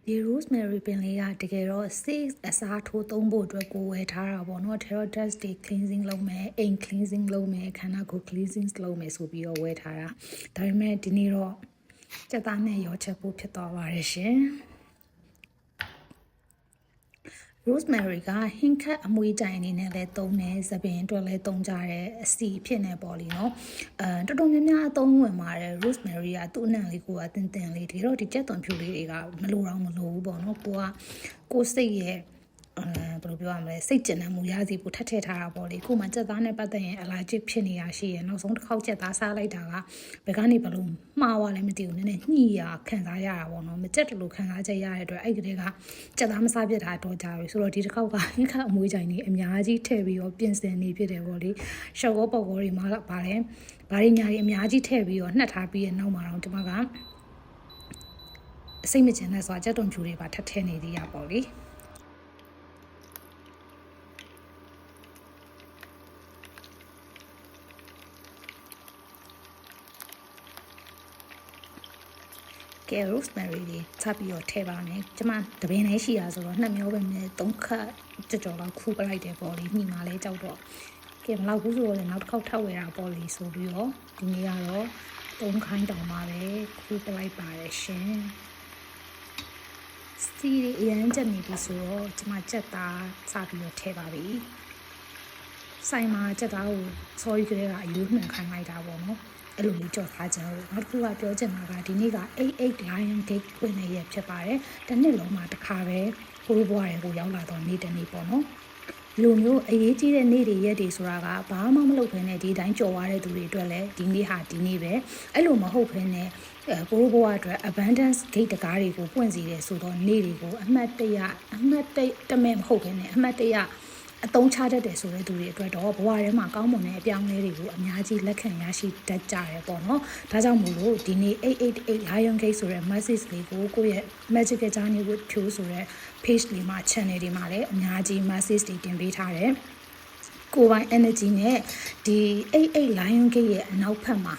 ဒီ rosemary ပင်လေးကတကယ်တော့ face အစားထိုးသုံးဖို့အတွက်ကိုဝယ်ထားတာပေါ့နော် Terra-Dust တွေ cleansing လုပ်မယ်အိမ် cleansing လုပ်မယ်ခန္ဓာကိုယ် cleansing လုပ်မယ်ဆိုပြီးတော့ဝယ်ထားတာဒါပေမဲ့ဒီနေ့တော့စက်သားနဲ့ရောချက်ဖို့ဖြစ်သွားပါတယ်ရှင် rosemary ကဟင်းခတ်အမွေးတိုင်အနေနဲ့လည်းသုံးတယ်သပင်အတွက်လည်းသုံးကြတယ်အစီဖြစ်နေပေါ့လीနော်တော်တော်များများအသုံးဝင်ပါတယ် rosemary ကသူ့အနံ့လေးကိုတင်တင်လေးဒီတော့ဒီကြက်သွန်ဖြူလေးတွေကမလိုတော့မလိုဘူးပေါ့နော်ကိုစိတ်ရဲ့ဘယ်လိုပြောရမလဲစိတ်ကျဉ်တဲ့မူရစီကိုထပ်ထည့်ထားတာပေါ့လေခုမှကြက်သားနဲ့ပတ်သက်ရင် allergic ဖြစ်နေရရှိရနောက်ဆုံးတစ်ခေါက်ကြက်သားစားလိုက်တာကဘယ်ကနေဘလို့မှားသွားလဲမသိဘူးနည်းနည်းညှိရခံစားရတာပေါ့နော်မကြက်တလို့ခံစားချက်ရတဲ့အတွက်အဲ့ဒီကကြက်သားမစားပြစ်တာတော့ကြပြီဆိုတော့ဒီတစ်ခေါက်ကဟင်းခါအမွေးကြိုင်နေအများကြီးထည့်ပြီးတော့ပြင်ဆင်နေဖြစ်တယ်ပေါ့လေရှော့ကောပေါကောတွေမှာပါတယ်ဘာတွေညာတွေအများကြီးထည့်ပြီးတော့နှက်ထားပြီးရဲ့နောက်မှာတော့ဒီမှာကစိတ်မကျင်တဲ့ဆိုကြက်သွန်ဖြူတွေပါထပ်ထည့်နေသေးရပေါ့လေကဲ rosemary လေးထပ်ပြီးတော့ထည့်ပါမယ်ကျမတပင်းလေးရှိရဆိုတော့2မျိုးပဲနဲ့3ခတ်ကြော်လောက်ခူးပလိုက်တယ်ပေါ့လေညီမလေးကြောက်တော့ကဲမလောက်ဘူးဆိုတော့လည်းနောက်တစ်ခေါက်ထပ်ဝယ်တာပေါ့လေဆိုပြီးတော့ဒီနေ့ကတော့3ခိုင်းတောင်ပါပဲခူးပလိုက်ပါတယ်ရှင်စီရီအရင်ချက်နေပြီဆိုတော့ကျမချက်သားစပြီးတော့ထည့်ပါပြီဆိုင်မှာချက်သားကို sorry ကလေးကအယူမှန်ခိုင်းလိုက်တာပေါ့နော်အဲ့လိုလေးကြော်ထားကြတော့နောက်တစ်ခုကပြောချင်တာကဒီနေ့က88 Lion Gate ဖွင့်နေရဖြစ်ပါတယ်တစ်နှစ်လုံးမှာတစ်ခါပဲကိုလိုဘွားတွေကိုရောက်လာတော့နေ့တနေ့ပေါ့နော်လူမျိုးအရေးကြီးတဲ့နေ့တွေရက်တွေဆိုတာကဘာမှမလုပ်ဘဲနဲ့ဒီတိုင်းကြော်သွားတဲ့သူတွေအတွက်လည်းဒီနေ့ဟာဒီနေ့ပဲအဲ့လိုမဟုတ်ဘဲနဲ့ကိုလိုဘွားအတွက် abundance gate တကားတွေကိုပွင့်စီတယ်ဆိုတော့နေ့တွေကိုအမှတ်တမဲ့မဟုတ်ဘဲနဲ့အမှတ်တရအသုံးချတတ်တယ်ဆိုတဲ့သူတွေအတွက်တော့ဘဝထဲမှာကောင်းမွန်တဲ့အပြောင်းအလဲတွေကိုအများကြီးလက်ခံရရှိတတ်ကြတယ်ပေါ့နော်။ဒါကြောင့်မို့လို့ဒီနေ့888 Lion Gate ဆိုတဲ့ message လေးကိုကိုယ့်ရဲ့ Magical Journey with Pure ဆိုတဲ့ page လေးမှာ channel တွေမှာလည်းအများကြီး message တွေတင်ပေးထားတယ်။ကိုယ်ပိုင် energy နဲ့ဒီ88 Lion Gate ရဲ့အနောက်ဘက်မှာ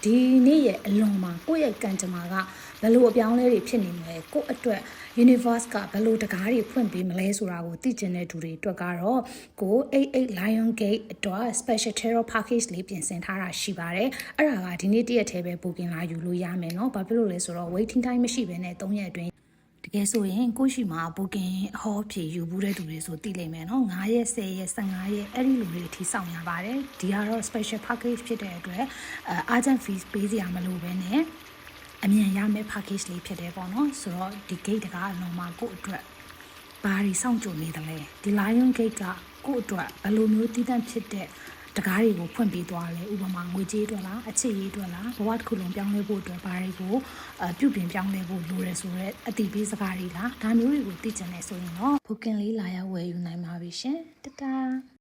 ဒီနေ့ရဲ့အလွန်မှာကိုယ့်ရဲ့ကံကြမ္မာကဘယ်လိုအပြောင်းလဲတွေဖြစ်နေမလဲကိုယ့်အတွက် universe ကဘယ်လိုတကားတွေဖွင့်ပေးမလဲဆိုတာကိုသိချင်တဲ့သူတွေအတွက်ကတော့ကို88 Lion Gate အတွက် special tarot package လေးပြင်ဆင်ထားတာရှိပါတယ်အဲ့ဒါကဒီနေ့တရက်တည်းပဲ booking လာယူလို့ရမယ်เนาะဘာဖြစ်လို့လဲဆိုတော့ waiting time မရှိဘဲနဲ့3ရက်အတွင်းတကယ်ဆိုရင်ကိုရှိမှာ booking အဟောဖြေယူဘူးတဲ့သူတွေဆိုသိလိမ့်မယ်နော်9ရက်10ရက်15ရက်အဲ့ဒီလူတွေအထိစောင့်ရပါတယ်ဒီကတော့ special package ဖြစ်တဲ့အတွက်urgent fees ပေးစရာမလိုဘဲနဲ့အမြန်ရမယ့် package လေးဖြစ်တယ်ပေါ့နော်ဆိုတော့ဒီ gate ကအလုံးမှာကိုအတွက်ဘာတွေစောင့်ကြိုနေတယ်လဲဒီ Lion Gate ကကိုအတွက်ဘယ်လိုမျိုးတည်တံ့ဖြစ်တဲ့တကားတွေကိုဖွင့်ပေးသွားလဲဥပမာငွေကြေးအတွက်လားအချစ်ရေးအတွက်လားဘဝတစ်ခုလုံးပြောင်းလဲဖို့အတွက်ဘာတွေကိုပြုပြင်ပြောင်းလဲဖို့လိုရဲဆိုတော့အတိပေးစကားတွေလားဒါမျိုးတွေကိုသိချင်နေဆိုရင်တော့ booking လေးလာရောက်ဝယ်ယူနိုင်ပါပြီရှင်တတား